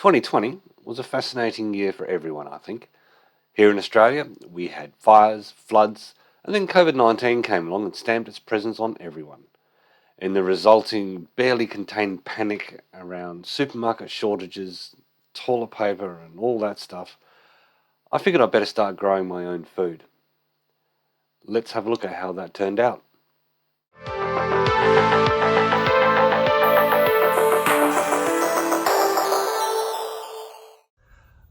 2020 was a fascinating year for everyone, I think. Here in Australia, we had fires, floods, and then COVID-19 came along and stamped its presence on everyone. In the resulting barely contained panic around supermarket shortages, toilet paper, and all that stuff, I figured I'd better start growing my own food. Let's have a look at how that turned out.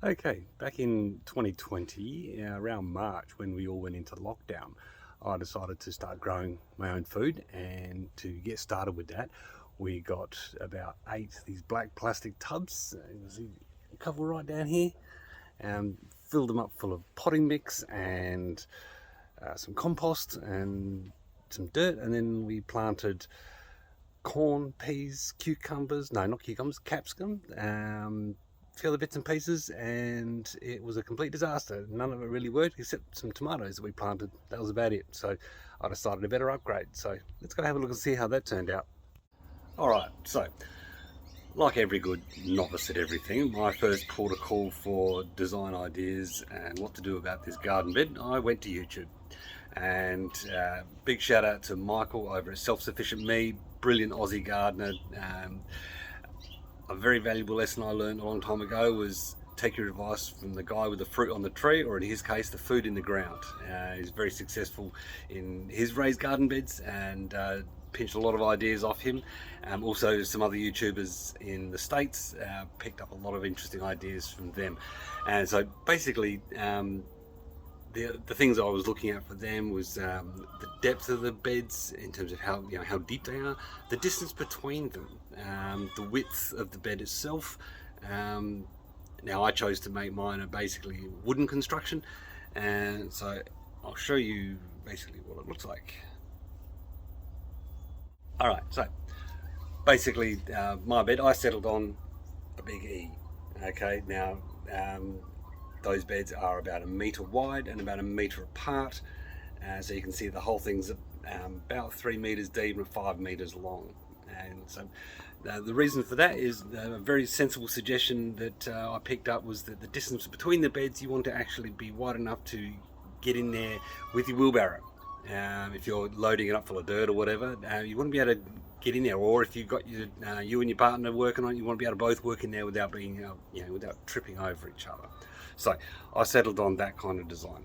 Okay, back in 2020, around March, when we all went into lockdown, I decided to start growing my own food, and to get started with that, we got about 8 these black plastic tubs. You can see a couple right down here, and filled them up full of potting mix and some compost and some dirt, and then we planted corn, peas, cucumbers, no, not cucumbers, capsicum, few other bits and pieces, and it was a complete disaster. None of it really worked except some tomatoes that we planted. That was about it. So I decided a better upgrade. So let's go have a look and see how that turned out. Alright, so like every good novice at everything, my first port of call for design ideas and what to do about this garden bed, I went to YouTube. And big shout out to Michael over at Self-Sufficient Me, brilliant Aussie gardener. A very valuable lesson I learned a long time ago was take your advice from the guy with the fruit on the tree, or in his case, the food in the ground. He's very successful in his raised garden beds, and pinched a lot of ideas off him. Also, some other YouTubers in the States picked up a lot of interesting ideas from them. And so basically, the things I was looking at for them was the depth of the beds in terms of how deep they are, the distance between them, the width of the bed itself. Now I chose to make mine a basically wooden construction, and so I'll show you basically what it looks like. Alright, so basically my bed, I settled on a big E. Okay, now those beds are about 1 metre wide and about 1 metre apart, so you can see the whole thing's about 3 metres deep and 5 metres long. And so the reason for that is a very sensible suggestion that I picked up was that the distance between the beds, you want to actually be wide enough to get in there with your wheelbarrow. If you're loading it up full of dirt or whatever, you want to be able to get in there, or if you've got your you and your partner working on it, you want to be able to both work in there without being without tripping over each other. So I settled on that kind of design.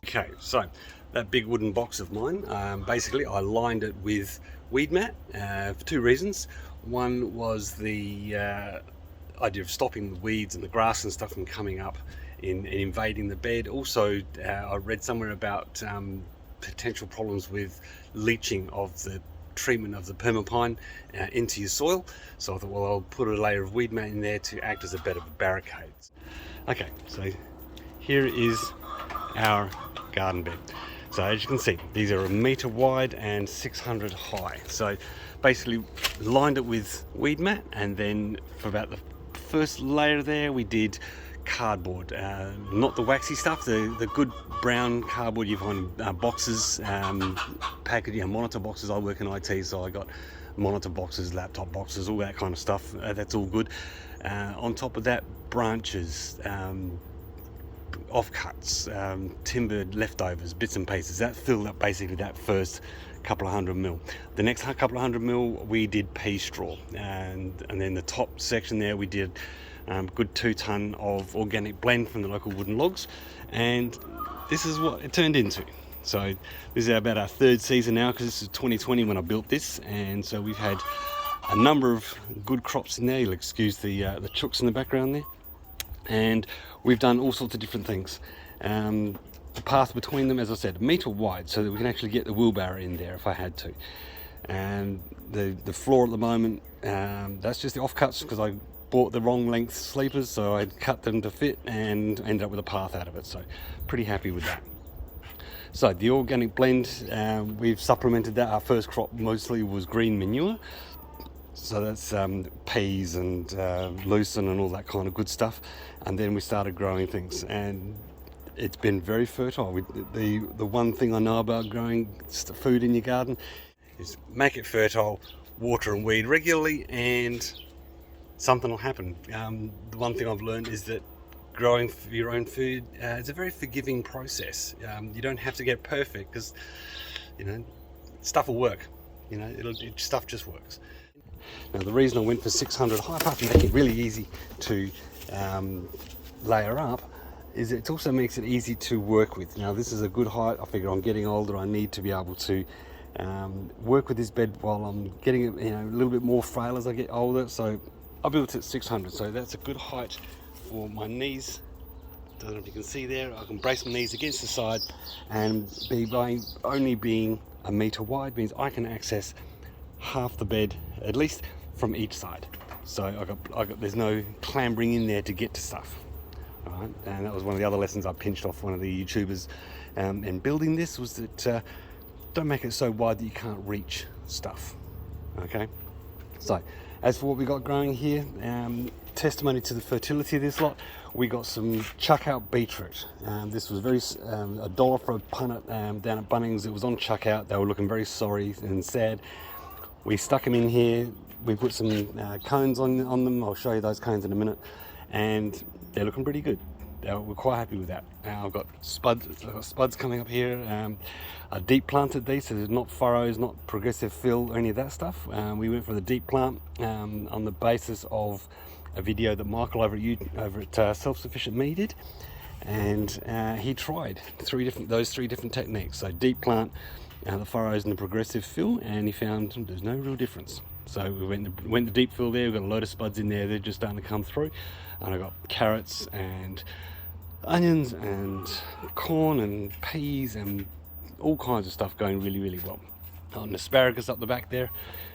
Okay, so that big wooden box of mine, basically I lined it with weed mat for 2 reasons. One was the idea of stopping the weeds and the grass and stuff from coming up and invading the bed. Also, I read somewhere about potential problems with leaching of the treatment of the permapine into your soil. So I thought, well, I'll put a layer of weed mat in there to act as a bit of a barricade. Okay, so here is our garden bed. So as you can see, these are 1 metre wide and 600 high. So basically lined it with weed mat, and then for about the first layer there we did cardboard, not the waxy stuff, the good brown cardboard you find in boxes, packaged, monitor boxes. I work in IT, so I got monitor boxes, laptop boxes, all that kind of stuff. That's all good. On top of that, branches, offcuts, timbered leftovers, bits and pieces. That filled up basically that first couple of 100 mil. The next couple of 100 mil we did pea straw, and then the top section there we did good 2 ton of organic blend from the local wooden logs, and this is what it turned into. So this is about our 3rd season now, because this is 2020 when I built this, and so we've had a number of good crops in there. You'll excuse the chooks in the background there, and we've done all sorts of different things. The path between them, as I said, 1 metre wide, so that we can actually get the wheelbarrow in there if I had to. And the floor at the moment, that's just the offcuts, because I bought the wrong length sleepers, so I cut them to fit and ended up with a path out of it. So pretty happy with that. So the organic blend, we've supplemented that. Our first crop mostly was green manure, so that's peas and lucerne and all that kind of good stuff. And then we started growing things, and it's been very fertile. The one thing I know about growing food in your garden is make it fertile, water and weed regularly, and something will happen. The one thing I've learned is that growing your own food is a very forgiving process. You don't have to get perfect, because stuff will work. Stuff just works. Now, the reason I went for 600 high, apart from making it really easy to layer up, is it also makes it easy to work with. Now, this is a good height. I figure I'm getting older, I need to be able to work with this bed while I'm getting it a little bit more frail as I get older. So I built it at 600, so that's a good height for my knees. Don't know if you can see there. I can brace my knees against the side, and by only being a metre wide means I can access half the bed, at least from each side. So I got there's no clambering in there to get to stuff. All right, and that was one of the other lessons I pinched off one of the YouTubers in building this, was that don't make it so wide that you can't reach stuff. Okay, so as for what we got growing here, testimony to the fertility of this lot, we got some chuck out beetroot. This was $1 for a punnet down at Bunnings. It was on chuck out. They were looking very sorry and sad. We stuck them in here. We put some cones on them. I'll show you those cones in a minute, and they're looking pretty good. We're quite happy with that. I've got spuds coming up here. I deep planted these, so there's not furrows, not progressive fill, or any of that stuff. We went for the deep plant on the basis of a video that Michael over at Self-Sufficient Me did, and he tried those three different techniques. So deep plant, the furrows and the progressive fill, and he found there's no real difference. So we went the deep fill there. We've got a load of spuds in there. They're just starting to come through, and I got carrots and onions and corn and peas and all kinds of stuff going really, really well. On asparagus up the back there,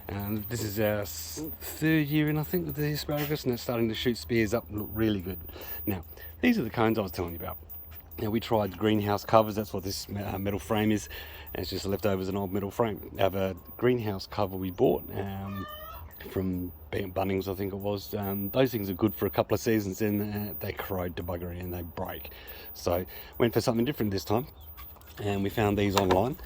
and this is our third year in, I think, with the asparagus, and it's starting to shoot spears up and look really good. Now, these are the cones I was telling you about. Now, we tried greenhouse covers. That's what this metal frame is. It's just leftovers an old metal frame. I have a greenhouse cover we bought from Bunnings, I think it was. Those things are good for a couple of seasons, then they corrode to buggery and they break. So went for something different this time, and we found these online.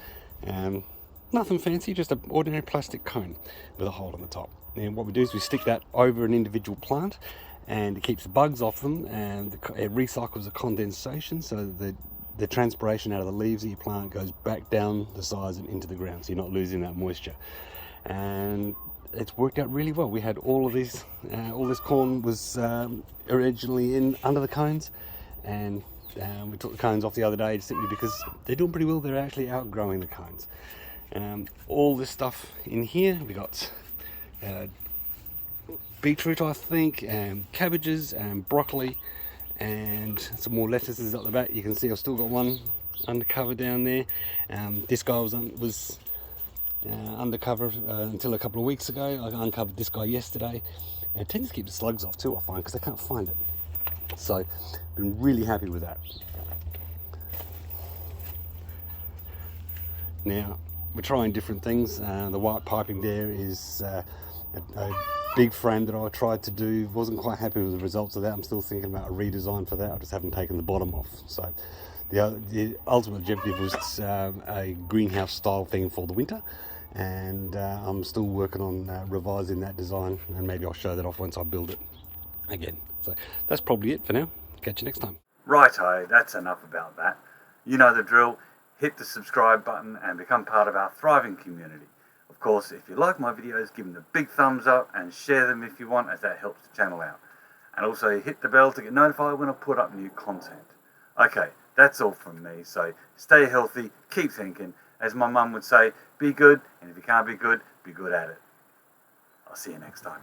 Nothing fancy, just an ordinary plastic cone with a hole in the top. And what we do is we stick that over an individual plant, and it keeps the bugs off them, and it recycles the condensation, so that the transpiration out of the leaves of your plant goes back down the sides and into the ground, so you're not losing that moisture. And it's worked out really well. We had all of these, all this corn was originally under the cones, and we took the cones off the other day simply because they're doing pretty well. They're actually outgrowing the cones. All this stuff in here, we got beetroot, I think, and cabbages and broccoli, and some more lettuces up the back. You can see I've still got one undercover down there. This guy was undercover until a couple of weeks ago. I uncovered this guy yesterday. And it tends to keep the slugs off too, I find, because they can't find it. So, been really happy with that. Now, we're trying different things. The white piping there is a big frame that I tried to do. Wasn't quite happy with the results of that. I'm still thinking about a redesign for that. I just haven't taken the bottom off. So the ultimate objective was a greenhouse style thing for the winter, and I'm still working on revising that design, and maybe I'll show that off once I build it again. So that's probably it for now. Catch you next time. Righto, that's enough about that. You know the drill. Hit the subscribe button and become part of our thriving community. Of course, if you like my videos, give them the big thumbs up and share them if you want, as that helps the channel out. And also hit the bell to get notified when I put up new content. Okay, that's all from me, so stay healthy, keep thinking. As my mum would say, be good, and if you can't be good at it. I'll see you next time.